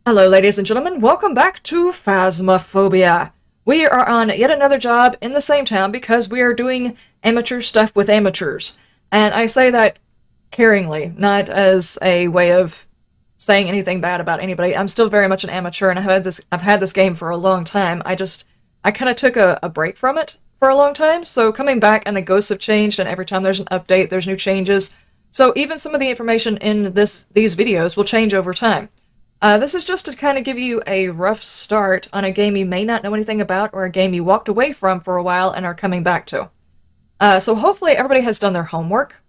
Hello, ladies and gentlemen. Welcome back to Phasmophobia. We are on yet another job in the same town because we are doing amateur stuff with amateurs. And I say that caringly, not as a way of saying anything bad about anybody. I'm still very much an amateur, and I've had this game for a long time. I kind of took a break from it for a long time. So coming back, and the ghosts have changed, and every time there's an update, there's new changes. So even some of the information in these videos will change over time. This is just to kind of give you a rough start on a game you may not know anything about, or a game you walked away from for a while and are coming back to. So hopefully everybody has done their homework.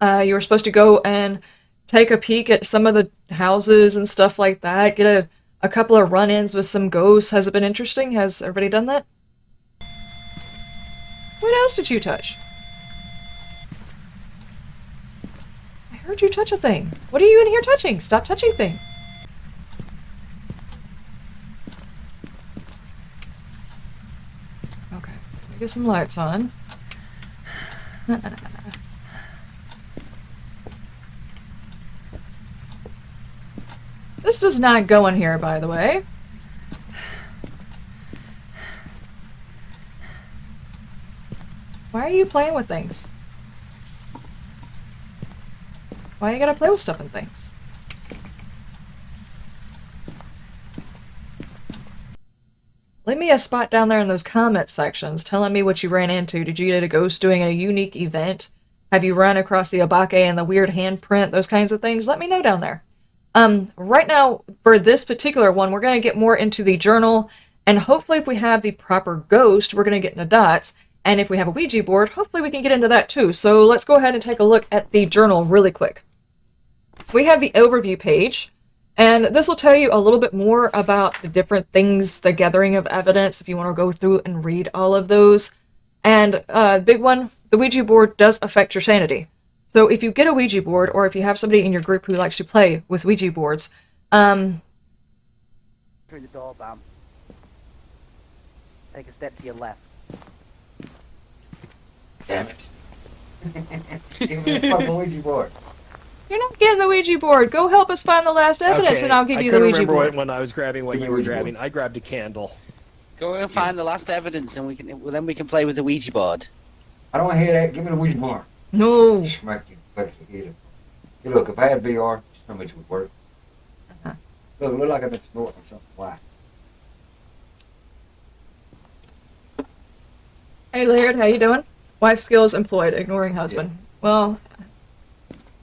You were supposed to go and take a peek at some of the houses and stuff like that, get a couple of run-ins with some ghosts. Has it been interesting? Has everybody done that? What else did you touch? I heard you touch a thing. What are you in here touching? Stop touching things. Okay, let me get some lights on. This does not go in here, by the way. Why are you playing with things? Why you gotta play with stuff and things? Leave me a spot down there in those comment sections telling me what you ran into. Did you get a ghost doing a unique event? Have you run across the Obake and the weird handprint? Those kinds of things? Let me know down there. Right now, for this particular one, we're going to get more into the journal, and hopefully if we have the proper ghost, we're going to get into dots, and if we have a Ouija board, hopefully we can get into that too. So let's go ahead and take a look at the journal really quick. We have the overview page, and this will tell you a little bit more about the different things, the gathering of evidence, if you want to go through and read all of those. And big one, the Ouija board does affect your sanity. So if you get a Ouija board, or if you have somebody in your group who likes to play with Ouija boards, Through the door, Bam. Take a step to your left. Damn it. Give me the fucking Ouija board. you're not getting the Ouija board. Go help us find the last evidence, Okay, and I'll give you I the couldn't Ouija remember board. when I was grabbing what Give me you the were Ouija grabbing. board. I grabbed a candle. Go and find the last evidence, and then we can play with the Ouija board. I don't want to hear that. Give me the Ouija board. No. Smack you. Fuck you. Eat it. Hey, look, if I had VR, so much would work. Uh-huh. Look like I've been snorting something. Why? Hey Laird, how you doing? Wife skills employed, ignoring husband. Well,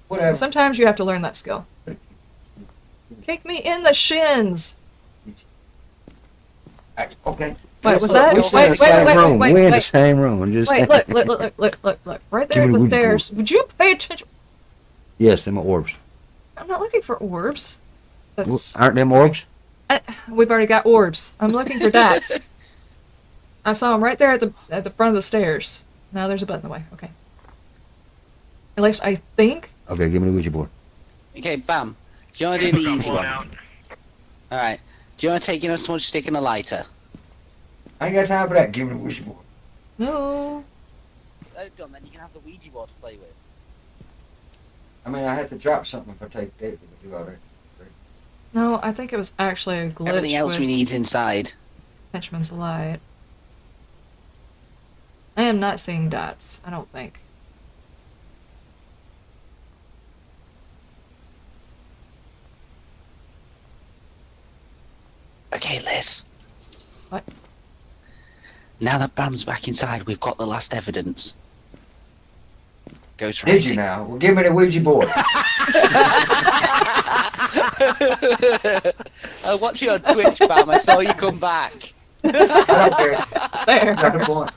Whatever. sometimes you have to learn that skill. Kick me in the shins. Okay. Wait, was that? We Wait, in the wait, same wait, room. wait, We're in the wait. same room. I'm just Wait, look. Right there Give at me the the Ouija stairs. Would you pay attention? Yes, them are orbs. I'm not looking for orbs. That's... Aren't them orbs? We've already got orbs. I'm looking for dots. I saw them right there at the front of the stairs. Now there's a button in the way. Okay. At least I think. Okay, give me the Ouija board. Okay, Bam. Do you want to do the easy one? Alright. Do you want to take a smudge stick and a lighter? I ain't got time for that. Give me the Ouija board. No. Done, then you can have the Ouija board to play with. I mean, I had to drop something if I take David to do all that. No, I think it was actually a glitch Everything else with we need inside. Henchman's Light. I am not seeing dots. I don't think. Okay, Liz. What? Now that Bam's back inside, we've got the last evidence. Ghost Did you now? Well, give me the Ouija board. I was watching on Twitch, Bam. I saw you come back. I don't care. There. Got the point.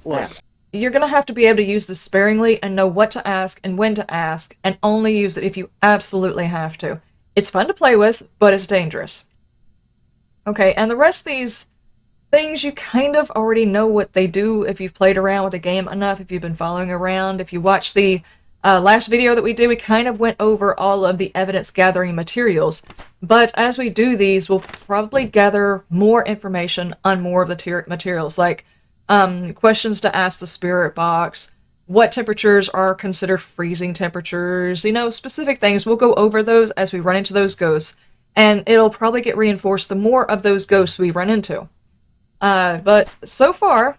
Look, You're gonna have to be able to use this sparingly and know what to ask and when to ask, and only use it if you absolutely have to. It's fun to play with, but it's dangerous. Okay, and the rest of these things, you kind of already know what they do if you've played around with the game enough, if you've been following around. If you watch the last video that we did, we kind of went over all of the evidence gathering materials. But as we do these, we'll probably gather more information on more of the materials, like questions to ask the spirit box, what temperatures are considered freezing temperatures, you know, specific things. We'll go over those as we run into those ghosts. and it'll probably get reinforced the more of those ghosts we run into. But so far,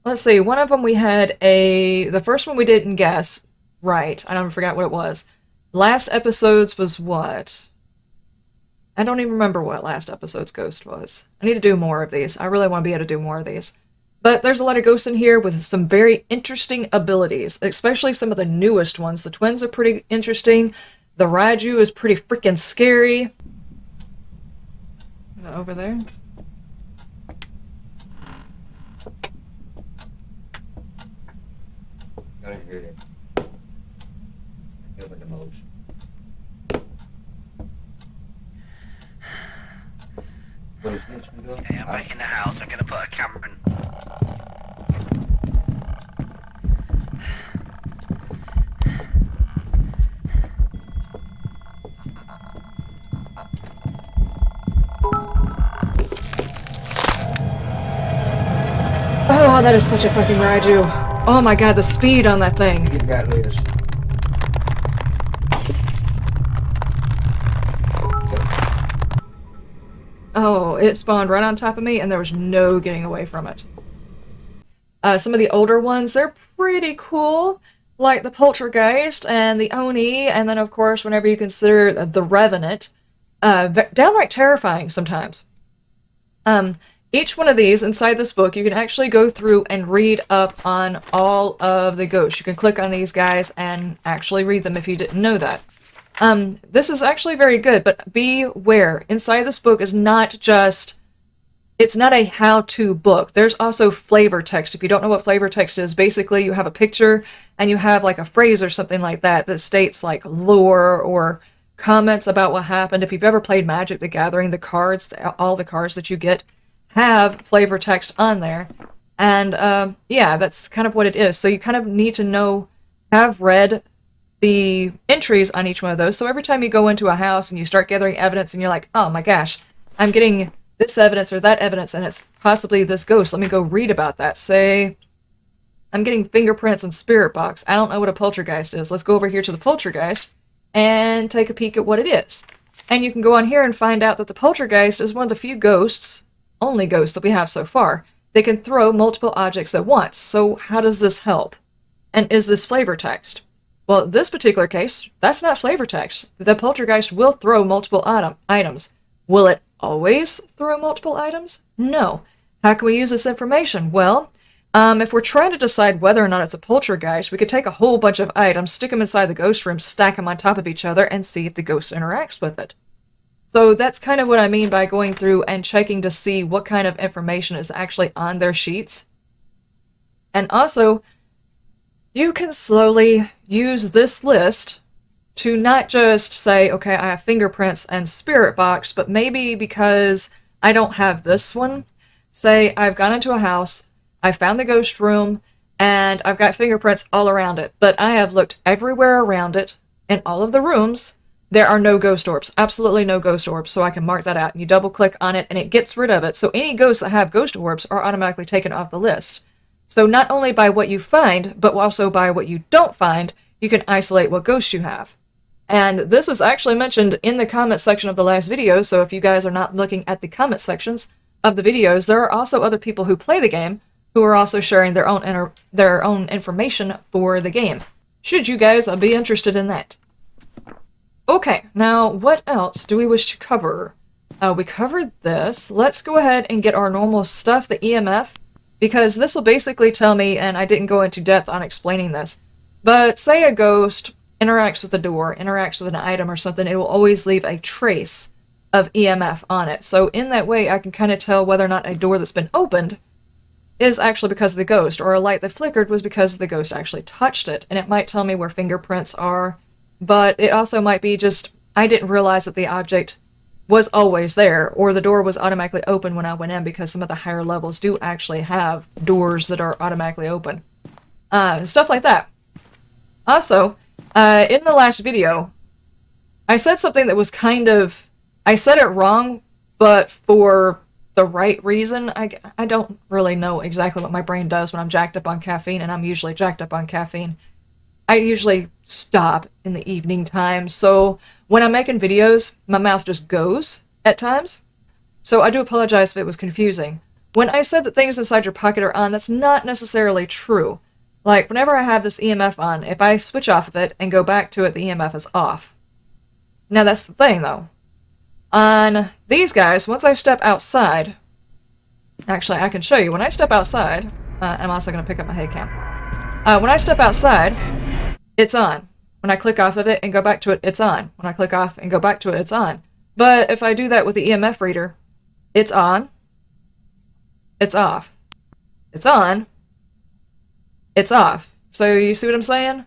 let's see, one of them we had the first one we didn't guess right. I don't forget what it was. Last episode's was what? I don't even remember what last episode's ghost was. I need to do more of these. I really want to be able to do more of these. But there's a lot of ghosts in here with some very interesting abilities, especially some of the newest ones. The twins are pretty interesting. The Raiju is pretty freaking scary. Is that over there? Gotta hear it. Feel the emotion. What is this one doing? Okay, I'm back in the house. I'm gonna put a camera in. Oh, that is such a fucking Raiju. Oh my god, the speed on that thing. You got this. Oh, it spawned right on top of me, and there was no getting away from it. Some of the older ones, they're pretty cool, like the Poltergeist and the Oni, and then, of course, whenever you consider the Revenant, downright terrifying sometimes. Each one of these, inside this book, you can actually go through and read up on all of the ghosts. You can click on these guys and actually read them if you didn't know that. This is actually very good, but beware. Inside this book is not just... It's not a how-to book. There's also flavor text. If you don't know what flavor text is, basically you have a picture and you have like a phrase or something like that that states like lore or comments about what happened. If you've ever played Magic the Gathering, the cards, all the cards that you get have flavor text on there. And yeah, that's kind of what it is. So you kind of need to know, have read the entries on each one of those. So every time you go into a house and you start gathering evidence and you're like, oh my gosh, I'm getting this evidence or that evidence and it's possibly this ghost. Let me go read about that. Say, I'm getting fingerprints and spirit box. I don't know what a poltergeist is. Let's go over here to the poltergeist and take a peek at what it is. And you can go on here and find out that the poltergeist is one of the few ghosts, only ghosts that we have so far, they can throw multiple objects at once. So how does this help? And is this flavor text? Well, in this particular case, that's not flavor text. The poltergeist will throw multiple items. Will it always throw multiple items? No. How can we use this information? Well, if we're trying to decide whether or not it's a poltergeist, we could take a whole bunch of items, stick them inside the ghost room, stack them on top of each other, and see if the ghost interacts with it. So that's kind of what I mean by going through and checking to see what kind of information is actually on their sheets. And also, you can slowly use this list to not just say, okay, I have fingerprints and spirit box, but maybe because I don't have this one, say I've gone into a house, I found the ghost room, and I've got fingerprints all around it, but I have looked everywhere around it, in all of the rooms, there are no ghost orbs, absolutely no ghost orbs, so I can mark that out, and you double click on it, and it gets rid of it, so any ghosts that have ghost orbs are automatically taken off the list. So not only by what you find, but also by what you don't find, you can isolate what ghosts you have. And this was actually mentioned in the comment section of the last video, so if you guys are not looking at the comment sections of the videos, there are also other people who play the game who are also sharing their own information for the game. Should you guys be interested in that. Okay, now what else do we wish to cover? We covered this. Let's go ahead and get our normal stuff, the EMF, because this will basically tell me, and I didn't go into depth on explaining this, but say a ghost interacts with a door, interacts with an item or something, it will always leave a trace of EMF on it. So in that way, I can kind of tell whether or not a door that's been opened is actually because of the ghost, or a light that flickered was because the ghost actually touched it. And it might tell me where fingerprints are, but it also might be just, I didn't realize that the object was always there, or the door was automatically open when I went in, because some of the higher levels do actually have doors that are automatically open. Stuff like that. Also, in the last video, I said something that was kind of... I said it wrong, but for the right reason. I don't really know exactly what my brain does when I'm jacked up on caffeine, and I'm usually jacked up on caffeine. I usually stop in the evening time, so when I'm making videos, my mouth just goes at times. So I do apologize if it was confusing. When I said that things inside your pocket are on, that's not necessarily true. Like, whenever I have this EMF on, if I switch off of it and go back to it, the EMF is off. Now that's the thing, though. On these guys, once I step outside... Actually, I can show you. When I step outside... I'm also going to pick up my head cam. When I step outside, it's on. When I click off of it and go back to it, it's on. When I click off and go back to it, it's on. But if I do that with the EMF reader, it's on, it's off. It's on, it's off. So you see what I'm saying?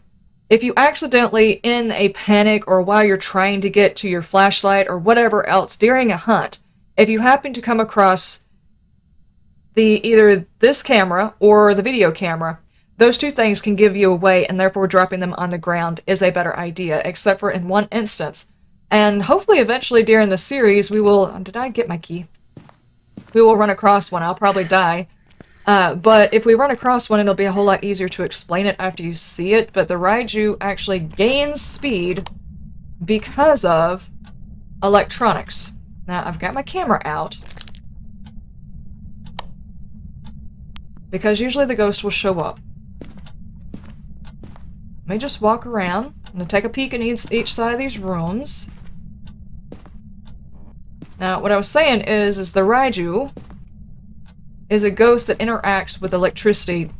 If you accidentally, in a panic or while you're trying to get to your flashlight or whatever else during a hunt, if you happen to come across either this camera or the video camera, those two things can give you away, and therefore dropping them on the ground is a better idea, except for in one instance. And hopefully eventually during the series we will... Did I get my key? We will run across one. I'll probably die. But if we run across one, it'll be a whole lot easier to explain it after you see it. But the Raiju actually gains speed because of electronics. Now, I've got my camera out. Because usually the ghost will show up. Let me just walk around. I'm going to take a peek in each side of these rooms. Now, what I was saying is the Raiju is a ghost that interacts with electricity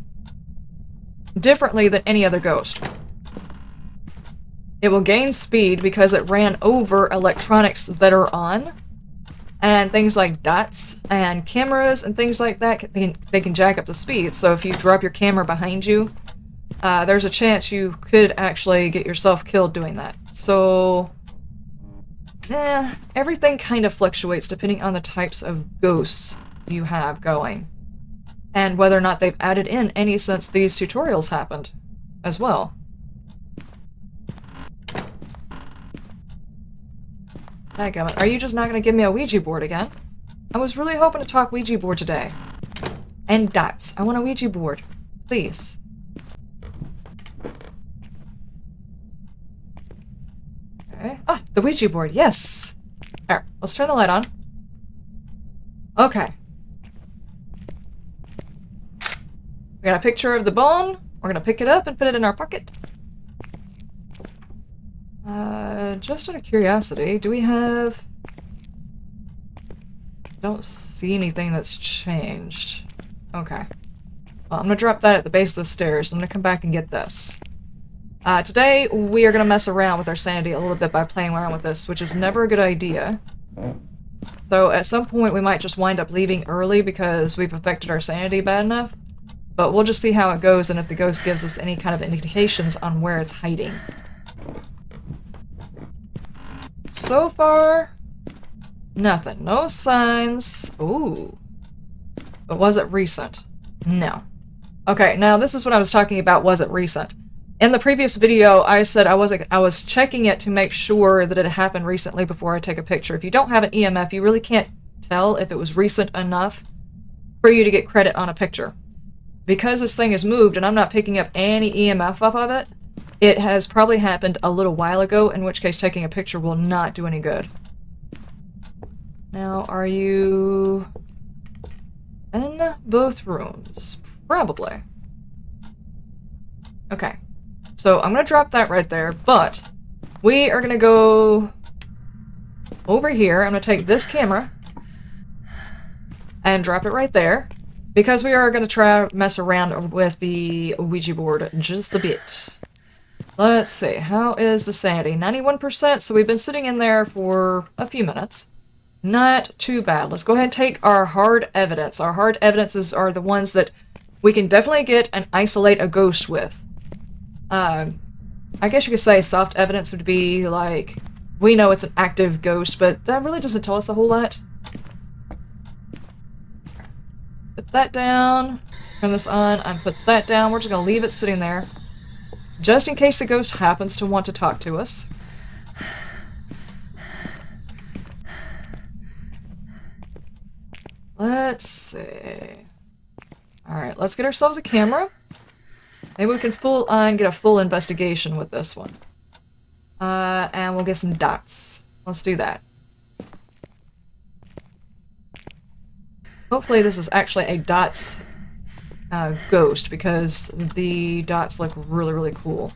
differently than any other ghost. It will gain speed because it ran over electronics that are on, and things like dots and cameras and things like that, they can jack up the speed. So if you drop your camera behind you, there's a chance you could actually get yourself killed doing that. So, everything kind of fluctuates depending on the types of ghosts you have going. And whether or not they've added in any since these tutorials happened as well. Dadgummit, are you just not going to give me a Ouija board again? I was really hoping to talk Ouija board today. And dots. I want a Ouija board. Please. Okay. Ah, the Ouija board, yes! Alright, let's turn the light on. Okay. We got a picture of the bone. We're gonna pick it up and put it in our pocket. Just out of curiosity, do we have... Don't see anything that's changed. Okay. Well, I'm gonna drop that at the base of the stairs. I'm gonna come back and get this. Today, we are gonna mess around with our sanity a little bit by playing around with this, which is never a good idea. So at some point, we might just wind up leaving early because we've affected our sanity bad enough. But we'll just see how it goes and if the ghost gives us any kind of indications on where it's hiding. So far, nothing. No signs. Ooh. But was it recent? No. Okay, now this is what I was talking about, was it recent? In the previous video, I said I was checking it to make sure that it happened recently before I take a picture. If you don't have an EMF, you really can't tell if it was recent enough for you to get credit on a picture. Because this thing has moved and I'm not picking up any EMF off of it, it has probably happened a little while ago, in which case taking a picture will not do any good. Now, are you in both rooms? Probably. Okay. So I'm going to drop that right there, but we are going to go over here. I'm going to take this camera and drop it right there, because we are going to try to mess around with the Ouija board just a bit. Let's see, how is the sanity? 91%, so we've been sitting in there for a few minutes. Not too bad. Let's go ahead and take our hard evidence. Our hard evidences are the ones that we can definitely get and isolate a ghost with. I guess you could say soft evidence would be like, we know it's an active ghost, but that really doesn't tell us a whole lot. Put that down, turn this on, and put that down. We're just going to leave it sitting there, just in case the ghost happens to want to talk to us. Let's see. Alright, let's get ourselves a camera. Maybe we can full on get a full investigation with this one. And we'll get some dots. Let's do that. Hopefully this is actually a dots ghost, because the dots look really, really cool.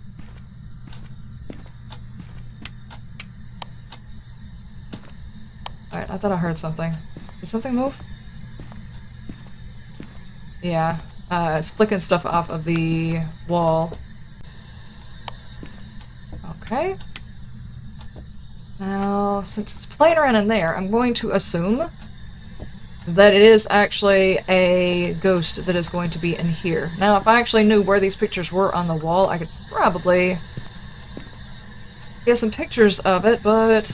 Alright, I thought I heard something. Did something move? Yeah, it's flicking stuff off of the wall. Okay. Now, since it's playing around in there, I'm going to assume that it is actually a ghost that is going to be in here. Now, if I actually knew where these pictures were on the wall, I could probably get some pictures of it, but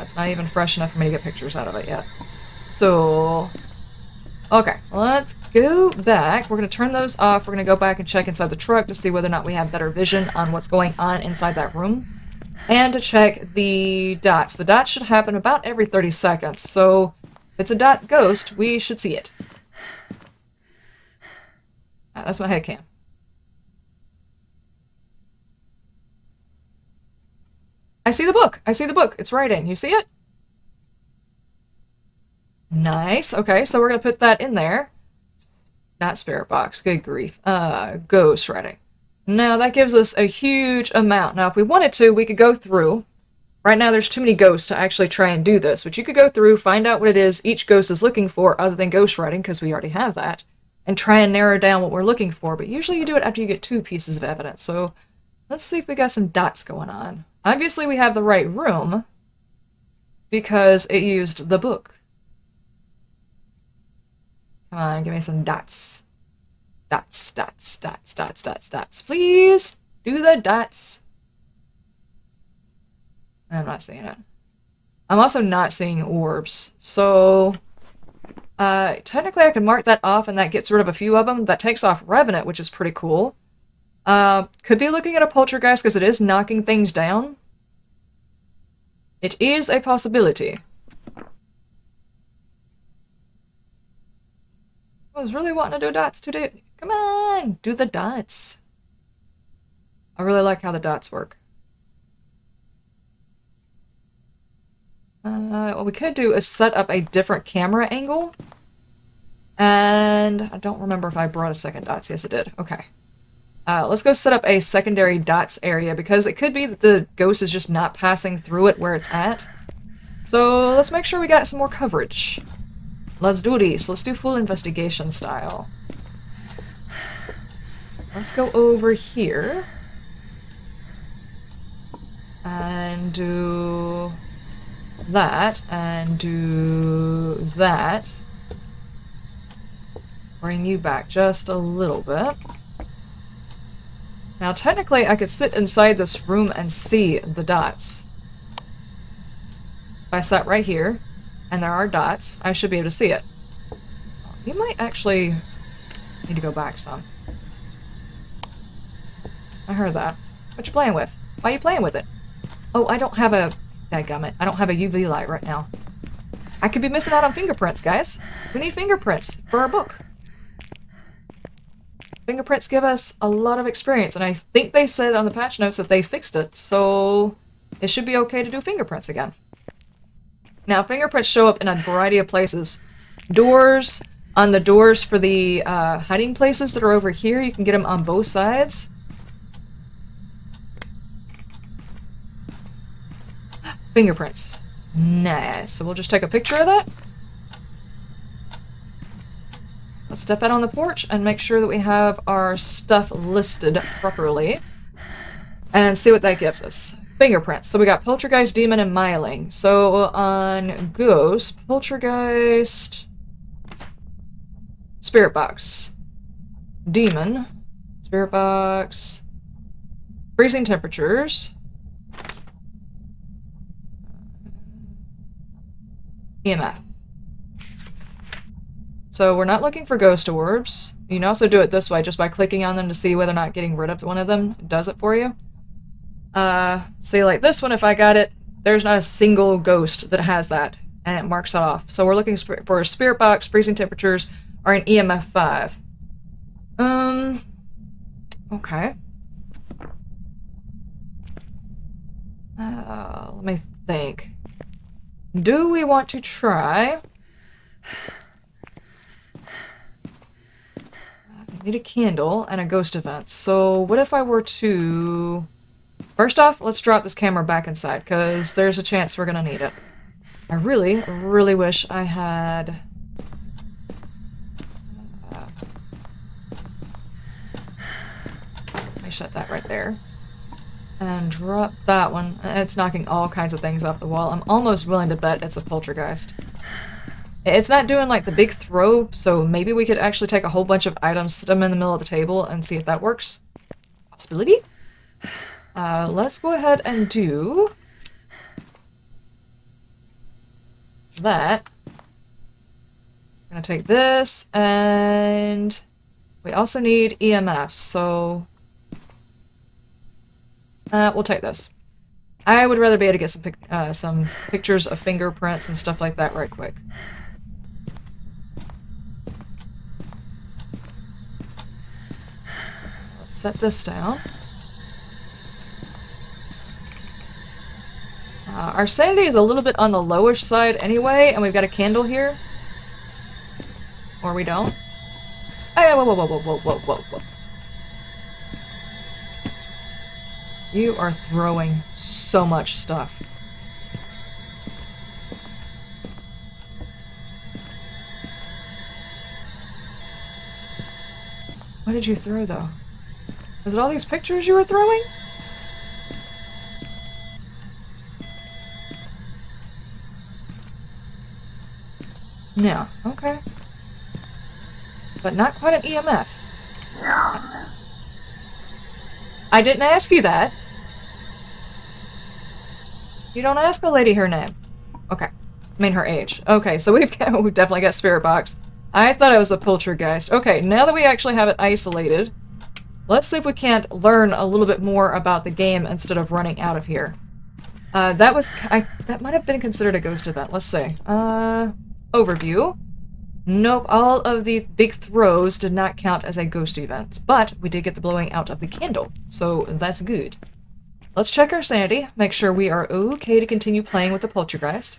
it's not even fresh enough for me to get pictures out of it yet. So, okay, let's go back. We're going to turn those off. We're going to go back and check inside the truck to see whether or not we have better vision on what's going on inside that room. And to check the dots. The dots should happen about every 30 seconds, so if it's a dot ghost, we should see it. That's my head cam. I see the book! I see the book! It's writing. You see it? Nice. Okay, so we're gonna put that in there. Not spirit box. Good grief. Ghost writing. Now, that gives us a huge amount. Now, if we wanted to, we could go through. Right now, there's too many ghosts to actually try and do this, but you could go through, find out what it is each ghost is looking for, other than ghost writing, because we already have that, and try and narrow down what we're looking for. But usually you do it after you get 2 pieces of evidence. So let's see if we got some dots going on. Obviously, we have the right room, because it used the book. Come on, give me some dots. Dots, dots, dots, dots, dots, dots. Please do the dots. I'm not seeing it. I'm also not seeing orbs. So, technically I can mark that off and that gets rid of a few of them. That takes off Revenant, which is pretty cool. Could be looking at a poltergeist because it is knocking things down. It is a possibility. I was really wanting to do dots today. Come on, do the dots. I really like how the dots work. What we could do is set up a different camera angle. And I don't remember if I brought a second dots. Yes, I did. Okay. Let's go set up a secondary dots area, because it could be that the ghost is just not passing through it where it's at. So let's make sure we got some more coverage. Let's do this. Let's do full investigation style. Let's go over here. And do that. And do that. Bring you back just a little bit. Now, technically, I could sit inside this room and see the dots. If I sat right here, and there are dots, I should be able to see it. You might actually need to go back some. I heard that. What you playing with? Why are you playing with it? Oh, I don't have a... Dadgummit. I don't have a UV light right now. I could be missing out on fingerprints, guys. We need fingerprints for our book. Fingerprints give us a lot of experience, and I think they said on the patch notes that they fixed it, so it should be okay to do fingerprints again. Now, fingerprints show up in a variety of places. Doors, on the doors for the hiding places that are over here, you can get them on both sides. Fingerprints. Nice. So we'll just take a picture of that. Let's step out on the porch and make sure that we have our stuff listed properly. And see what that gives us. Fingerprints. So we got Poltergeist, Demon, and Myling. So on Ghost, Poltergeist, Spirit Box, Demon, Spirit Box, Freezing Temperatures, EMF. So we're not looking for ghost orbs. You can also do it this way, just by clicking on them to see whether or not getting rid of one of them does it for you. See, like this one, if I got it, there's not a single ghost that has that, and it marks it off. So we're looking for a Spirit Box, Freezing Temperatures, or an EMF 5. Okay. Let me think. Do we want to try? I need a candle and a ghost event. So what if I were to... First off, let's drop this camera back inside, because there's a chance we're gonna need it. I really, really wish I had... Let me shut that right there. And drop that one. It's knocking all kinds of things off the wall. I'm almost willing to bet it's a poltergeist. It's not doing like the big throw, so maybe we could actually take a whole bunch of items, sit them in the middle of the table, and see if that works. Possibility? Let's go ahead and do that. I'm gonna take this, and we also need EMFs, so we'll take this. I would rather be able to get some pictures of fingerprints and stuff like that right quick. Let's set this down. Our sanity is a little bit on the lowish side anyway, and we've got a candle here. Or we don't. Hey, whoa, whoa, whoa, whoa, whoa, whoa, whoa. You are throwing so much stuff. What did you throw, though? Was it all these pictures you were throwing? No. Okay. But not quite an EMF. I didn't ask you that. You don't ask a lady her name. Okay. I mean her age. Okay, so we've definitely got spirit box. I thought it was a poltergeist. Okay, now that we actually have it isolated, let's see if we can't learn a little bit more about the game instead of running out of here. That might have been considered a ghost event. Let's see. Overview. Nope, all of the big throws did not count as a ghost event, but we did get the blowing out of the candle, so that's good. Let's check our sanity, make sure we are okay to continue playing with the poltergeist.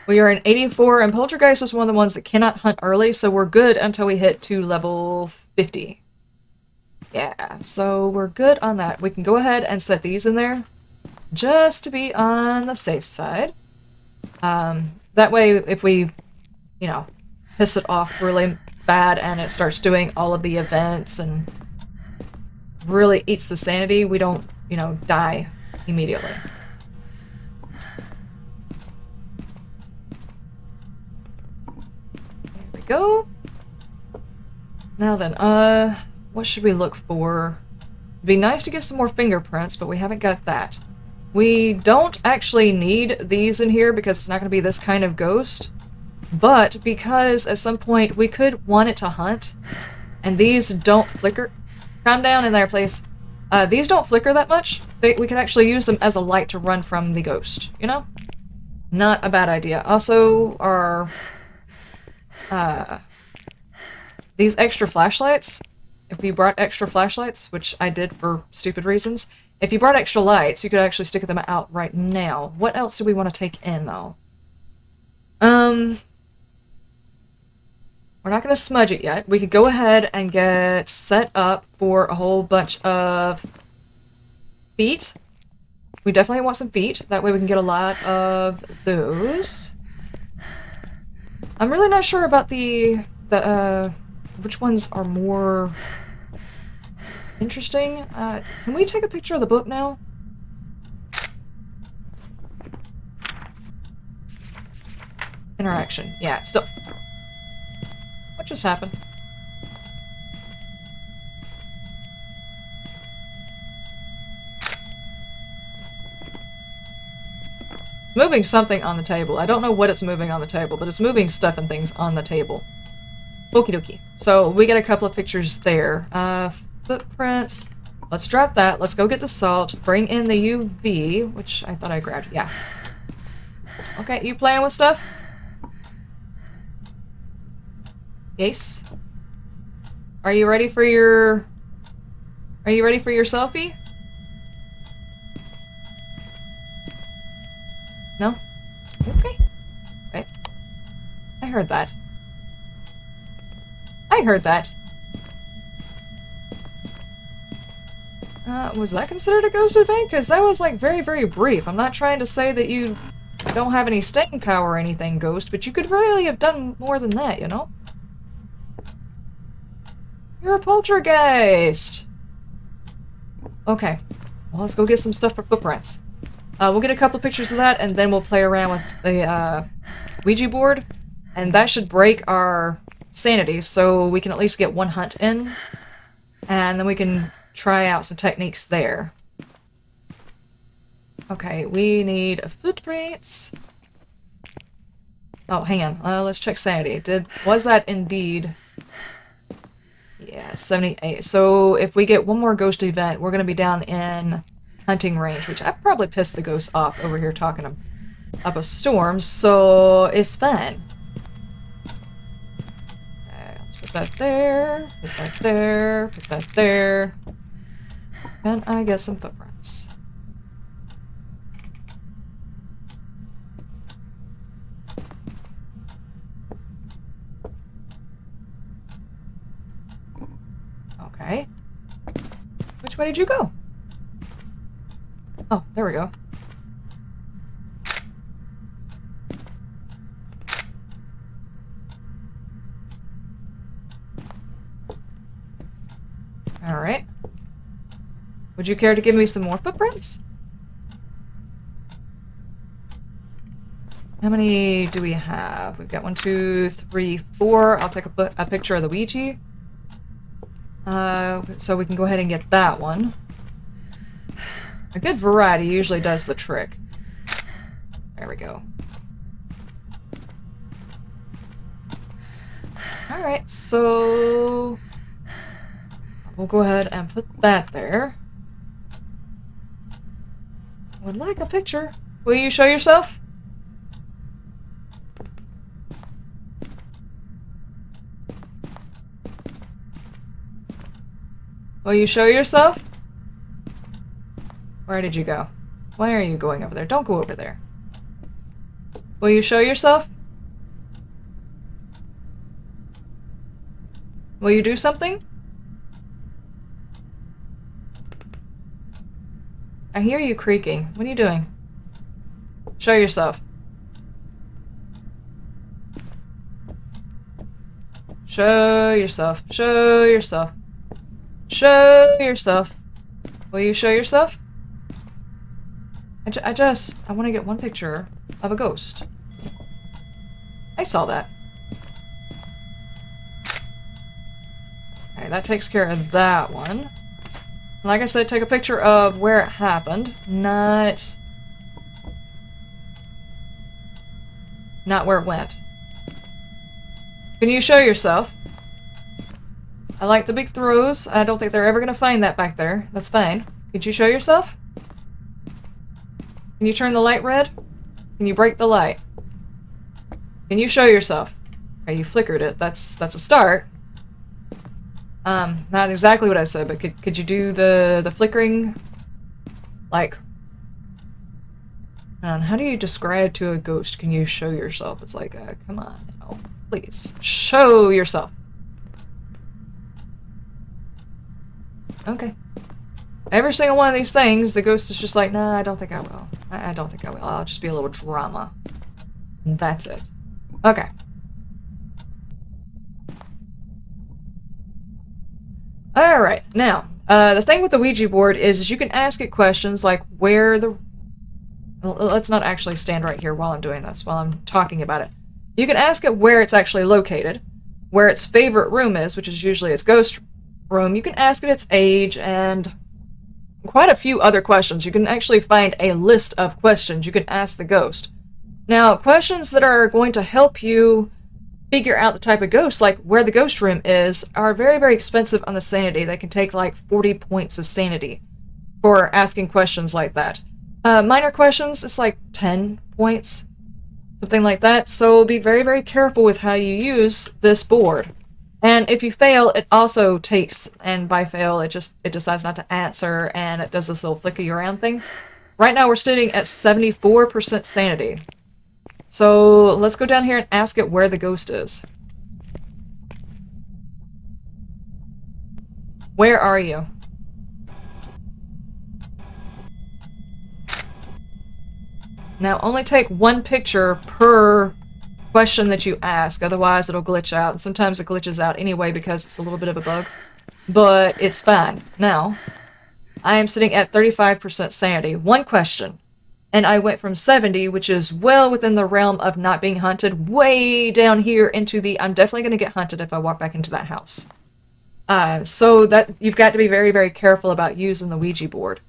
We are in 84, and poltergeist is one of the ones that cannot hunt early, so we're good until we hit to level 50. Yeah, so we're good on that. We can go ahead and set these in there, just to be on the safe side. That way, if we, you know, piss it off really bad and it starts doing all of the events and really eats the sanity, we don't, you know, die immediately. There we go. Now then, what should we look for? It'd be nice to get some more fingerprints, but we haven't got that. We don't actually need these in here because it's not going to be this kind of ghost, but because at some point we could want it to hunt, and these don't flicker. Calm down in there, please. These don't flicker that much. We can actually use them as a light to run from the ghost, you know? Not a bad idea. Also, our these extra flashlights, if we brought extra flashlights, which I did for stupid reasons, if you brought extra lights, you could actually stick them out right now. What else do we want to take in, though? We're not going to smudge it yet. We could go ahead and get set up for a whole bunch of feet. We definitely want some feet. That way we can get a lot of those. I'm really not sure about which ones are more interesting. Can we take a picture of the book now? Interaction. Yeah, still. What just happened? Moving something on the table. I don't know what it's moving on the table, but it's moving stuff and things on the table. Okie dokie. So we get a couple of pictures there. Footprints. Let's drop that. Let's go get the salt. Bring in the UV, which I thought I grabbed. Yeah. Okay, you playing with stuff? Yes. Are you ready for your... Are you ready for your selfie? No? Okay. Wait. I heard that. I heard that. Was that considered a ghost event? Because that was, like, very, very brief. I'm not trying to say that you don't have any staying power or anything, Ghost, but you could really have done more than that, you know? You're a poltergeist! Okay. Well, let's go get some stuff for footprints. We'll get a couple pictures of that, and then we'll play around with the, Ouija board. And that should break our sanity, so we can at least get one hunt in. And then we can try out some techniques there. Okay, we need footprints. Oh, hang on. Let's check sanity. Was that indeed... Yeah, 78. So if we get one more ghost event, we're going to be down in hunting range, which I probably pissed the ghosts off over here talking up a storm, so it's fine. Okay, let's put that there, put that there, put that there. And I get some footprints. Okay. Which way did you go? Oh, there we go. Alright. Would you care to give me some more footprints? How many do we have? We've got 1, 2, 3, 4. I'll take a picture of the Ouija. So we can go ahead and get that one. A good variety usually does the trick. There we go. Alright, so... we'll go ahead and put that there. Would like a picture. Will you show yourself? Will you show yourself? Where did you go? Why are you going over there? Don't go over there. Will you show yourself? Will you do something? I hear you creaking. What are you doing? Show yourself. Show yourself. Show yourself. Show yourself. Will you show yourself? I want to get one picture of a ghost. I saw that. Okay, that takes care of that one. Like I said, take a picture of where it happened, not where it went. Can you show yourself? I like the big throws. I don't think they're ever going to find that back there. That's fine. Could you show yourself? Can you turn the light red? Can you break the light? Can you show yourself? Okay, you flickered it. That's a start. Not exactly what I said, but could you do the flickering? Like, how do you describe to a ghost? Can you show yourself? It's like, come on, now, please show yourself. Okay. Every single one of these things, the ghost is just like, nah, I don't think I will. I don't think I will. I'll just be a little drama. And that's it. Okay. Alright, now, the thing with the Ouija board is you can ask it questions like where the... Well, let's not actually stand right here while I'm doing this, while I'm talking about it. You can ask it where it's actually located, where its favorite room is, which is usually its ghost room. You can ask it its age, and quite a few other questions. You can actually find a list of questions you can ask the ghost. Now, questions that are going to help you figure out the type of ghost, like where the ghost room is, are very, very expensive on the sanity. They can take like 40 points of sanity for asking questions like that. Minor questions, it's like 10 points, something like that. So be very, very careful with how you use this board. And if you fail, it also takes, and by fail, it decides not to answer, and it does this little flicker you around thing. Right now we're sitting at 74% sanity. So let's go down here and ask it where the ghost is. Where are you? Now only take one picture per question that you ask, otherwise it'll glitch out, and sometimes it glitches out anyway because it's a little bit of a bug. But it's fine. Now, I am sitting at 35% sanity. One question. And I went from 70, which is well within the realm of not being hunted, way down here into the I'm definitely going to get hunted if I walk back into that house. So that you've got to be very, very careful about using the Ouija board.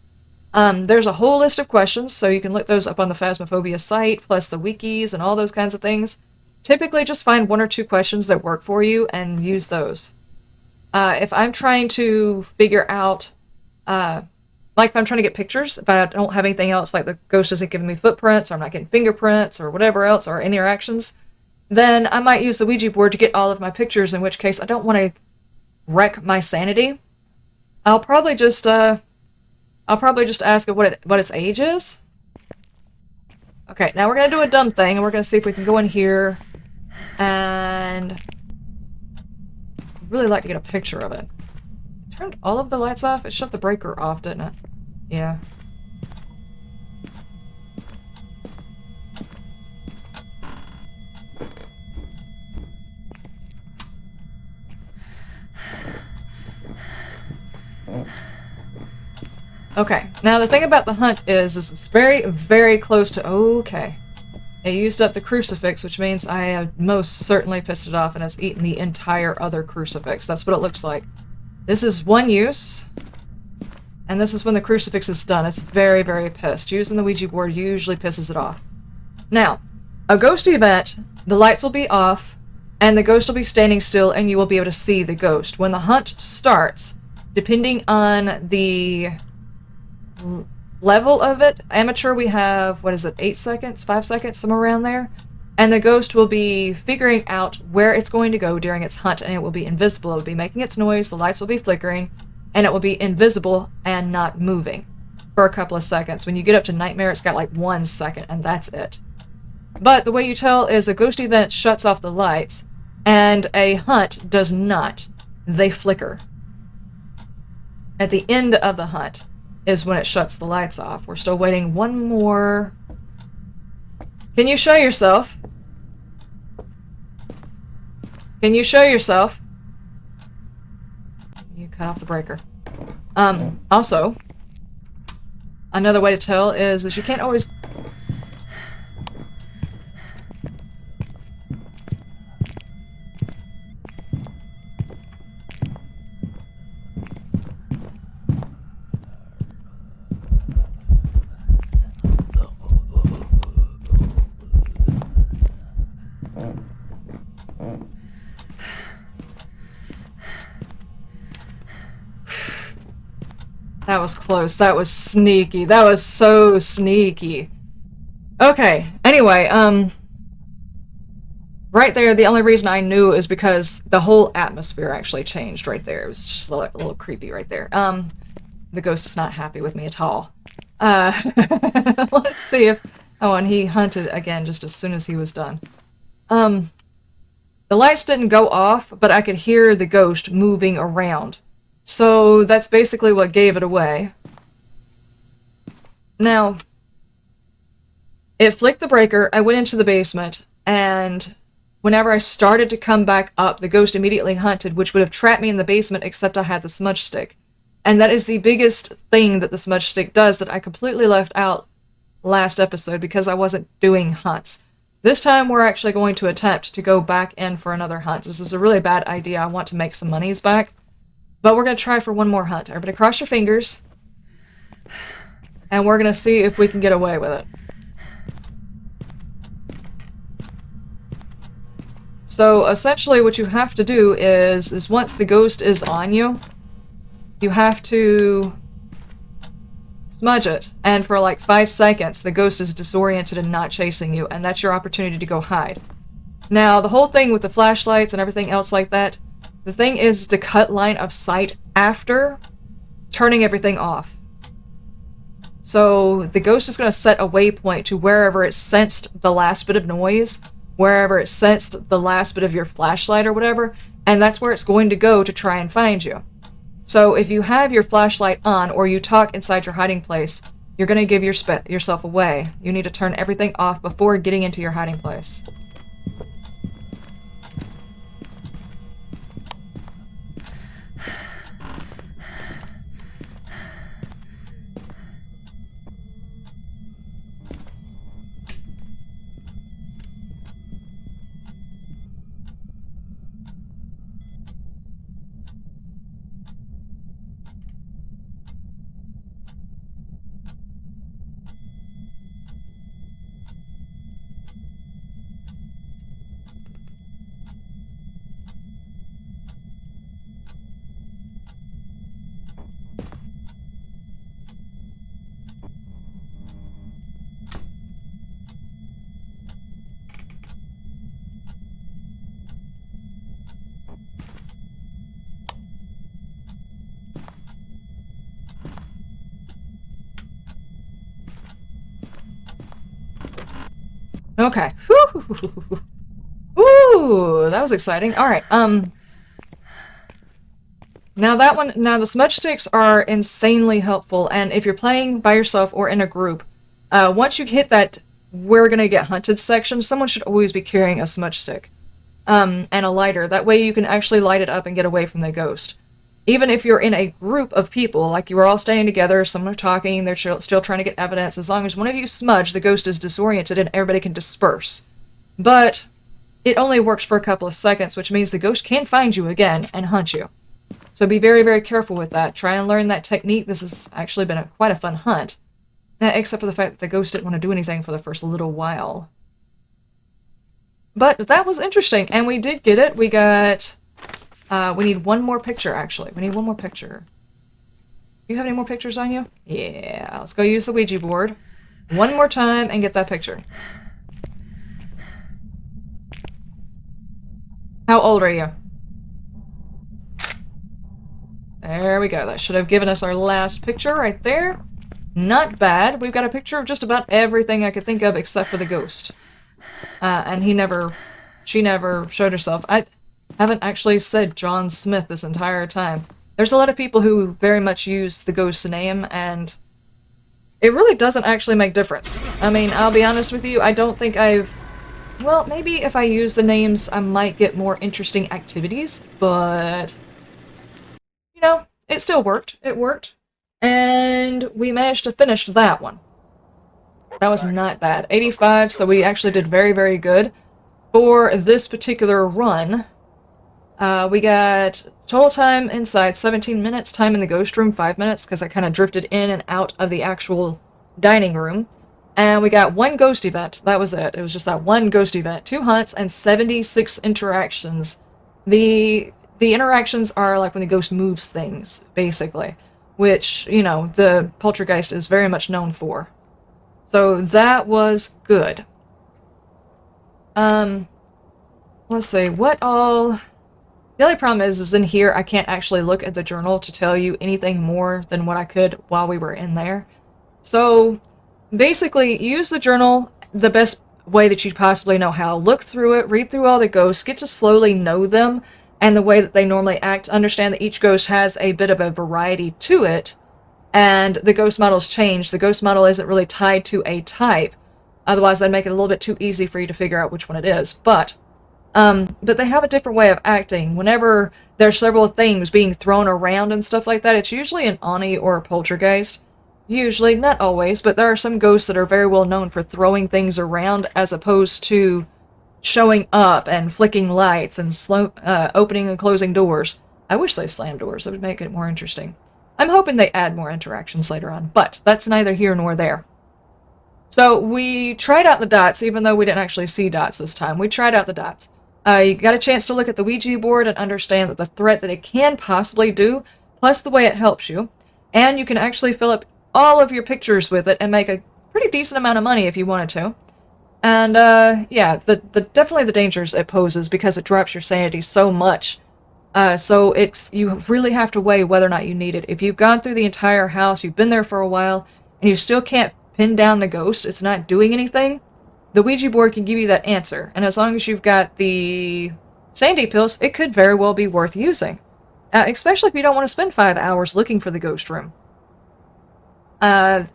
There's a whole list of questions, so you can look those up on the Phasmophobia site, plus the wikis and all those kinds of things. Typically just find 1 or 2 questions that work for you and use those. If I'm trying to figure out, like if I'm trying to get pictures, if I don't have anything else, like the ghost isn't giving me footprints, or I'm not getting fingerprints, or whatever else, or interactions, then I might use the Ouija board to get all of my pictures, in which case I don't want to wreck my sanity. I'll probably just ask it what its age is. Okay, now we're gonna do a dumb thing, and we're gonna see if we can go in here, and I'd really like to get a picture of it. It turned all of the lights off? It shut the breaker off, didn't it? Yeah. Okay, now the thing about the hunt is it's very, very close to... Okay. It used up the crucifix, which means I have most certainly pissed it off and it's eaten the entire other crucifix. That's what it looks like. This is one use, and this is when the crucifix is done. It's very, very pissed. Using the Ouija board usually pisses it off. Now, a ghost event, the lights will be off, and the ghost will be standing still, and you will be able to see the ghost. When the hunt starts, depending on the level of it, amateur we have, what is it, 8 seconds, 5 seconds, somewhere around there, and the ghost will be figuring out where it's going to go during its hunt, and it will be invisible. It will be making its noise, the lights will be flickering, and it will be invisible and not moving for a couple of seconds. When you get up to Nightmare, it's got like 1 second, and that's it. But the way you tell is a ghost event shuts off the lights, and a hunt does not. They flicker. At the end of the hunt is when it shuts the lights off. We're still waiting one more. Can you show yourself? Can you show yourself? You cut off the breaker. Also, another way to tell is you can't always... That was close. That was sneaky. That was so sneaky. Okay, anyway, right there, the only reason I knew is because the whole atmosphere actually changed right there. It was just a little creepy right there. The ghost is not happy with me at all. Let's see if... Oh, and he hunted again just as soon as he was done. The lights didn't go off, but I could hear the ghost moving around. So that's basically what gave it away. Now, it flicked the breaker, I went into the basement, and whenever I started to come back up, the ghost immediately hunted, which would have trapped me in the basement, except I had the smudge stick. And that is the biggest thing that the smudge stick does that I completely left out last episode because I wasn't doing hunts. This time we're actually going to attempt to go back in for another hunt. This is a really bad idea. I want to make some monies back. But we're going to try for one more hunt. Everybody cross your fingers. And we're going to see if we can get away with it. So essentially what you have to do is once the ghost is on you, you have to smudge it. And for like 5 seconds, the ghost is disoriented and not chasing you. And that's your opportunity to go hide. Now, the whole thing with the flashlights and everything else like that, The thing is to cut line of sight after turning everything off. So the ghost is going to set a waypoint to wherever it sensed the last bit of noise, wherever it sensed the last bit of your flashlight or whatever, and that's where it's going to go to try and find you. So if you have your flashlight on or you talk inside your hiding place, you're going to give yourself away. You need to turn everything off before getting into your hiding place. Okay. Whew. Ooh, that was exciting. Alright, now the smudge sticks are insanely helpful, and if you're playing by yourself or in a group, once you hit that we're gonna get hunted section, someone should always be carrying a smudge stick. And a lighter. That way you can actually light it up and get away from the ghost. Even if you're in a group of people, like you were all standing together, some are talking, they're still trying to get evidence, as long as one of you smudge, the ghost is disoriented and everybody can disperse. But it only works for a couple of seconds, which means the ghost can find you again and hunt you. So be very, very careful with that. Try and learn that technique. This has actually been quite a fun hunt. Except for the fact that the ghost didn't want to do anything for the first little while. But that was interesting, and we did get it. We got... we need one more picture, actually. We need one more picture. Do you have any more pictures on you? Yeah, let's go use the Ouija board one more time and get that picture. How old are you? There we go. That should have given us our last picture right there. Not bad. We've got a picture of just about everything I could think of except for the ghost. And she never showed herself. I haven't actually said John Smith this entire time. There's a lot of people who very much use the ghost's name, and it really doesn't actually make difference. I mean, I'll be honest with you, I don't think I've... Well, maybe if I use the names, I might get more interesting activities, but... You know, it still worked. It worked. And we managed to finish that one. That was not bad. 85, so we actually did very, very good. For this particular run, we got total time inside 17 minutes, time in the ghost room 5 minutes, because I kind of drifted in and out of the actual dining room. And we got one ghost event. That was it. It was just that one ghost event. 2 hunts and 76 interactions. The interactions are like when the ghost moves things, basically. Which, you know, the poltergeist is very much known for. So that was good. Let's see, what all... The only problem is in here I can't actually look at the journal to tell you anything more than what I could while we were in there. So, basically, use the journal the best way that you possibly know how. Look through it, read through all the ghosts, get to slowly know them, and the way that they normally act. Understand that each ghost has a bit of a variety to it, and the ghost models change. The ghost model isn't really tied to a type, otherwise that'd make it a little bit too easy for you to figure out which one it is. But they have a different way of acting. Whenever there's several things being thrown around and stuff like that, it's usually an Oni or a poltergeist. Usually, not always, but there are some ghosts that are very well known for throwing things around as opposed to showing up and flicking lights and opening and closing doors. I wish they slammed doors. That would make it more interesting. I'm hoping they add more interactions later on, but that's neither here nor there. So we tried out the dots, even though we didn't actually see dots this time. We tried out the dots. You got a chance to look at the Ouija board and understand that the threat that it can possibly do, plus the way it helps you. And you can actually fill up all of your pictures with it and make a pretty decent amount of money if you wanted to. And, yeah, definitely the dangers it poses because it drops your sanity so much So you really have to weigh whether or not you need it. If you've gone through the entire house, you've been there for a while, and you still can't pin down the ghost, it's not doing anything, the Ouija board can give you that answer. And as long as you've got the Sanity pills, it could very well be worth using. Especially if you don't want to spend 5 hours looking for the ghost room.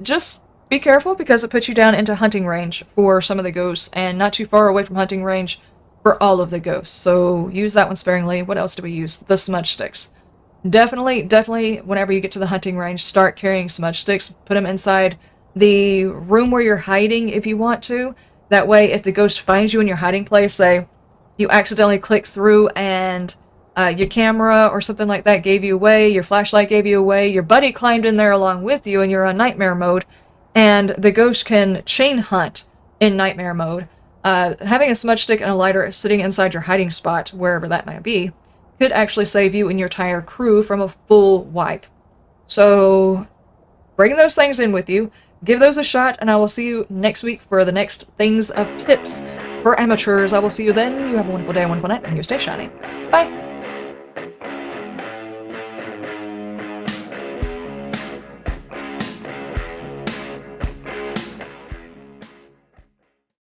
Just be careful because it puts you down into hunting range for some of the ghosts, and not too far away from hunting range for all of the ghosts. So use that one sparingly. What else do we use? The smudge sticks. Definitely, whenever you get to the hunting range, start carrying smudge sticks. Put them inside the room where you're hiding if you want to. That way, if the ghost finds you in your hiding place, say you accidentally click through and your camera or something like that gave you away, your flashlight gave you away, your buddy climbed in there along with you and you're on nightmare mode, and the ghost can chain hunt in nightmare mode. Having a smudge stick and a lighter sitting inside your hiding spot, wherever that might be, could actually save you and your entire crew from a full wipe. So, bring those things in with you, give those a shot, and I will see you next week for the next things of tips for amateurs. I will see you then. You have a wonderful day, a wonderful night, and you stay shiny. Bye!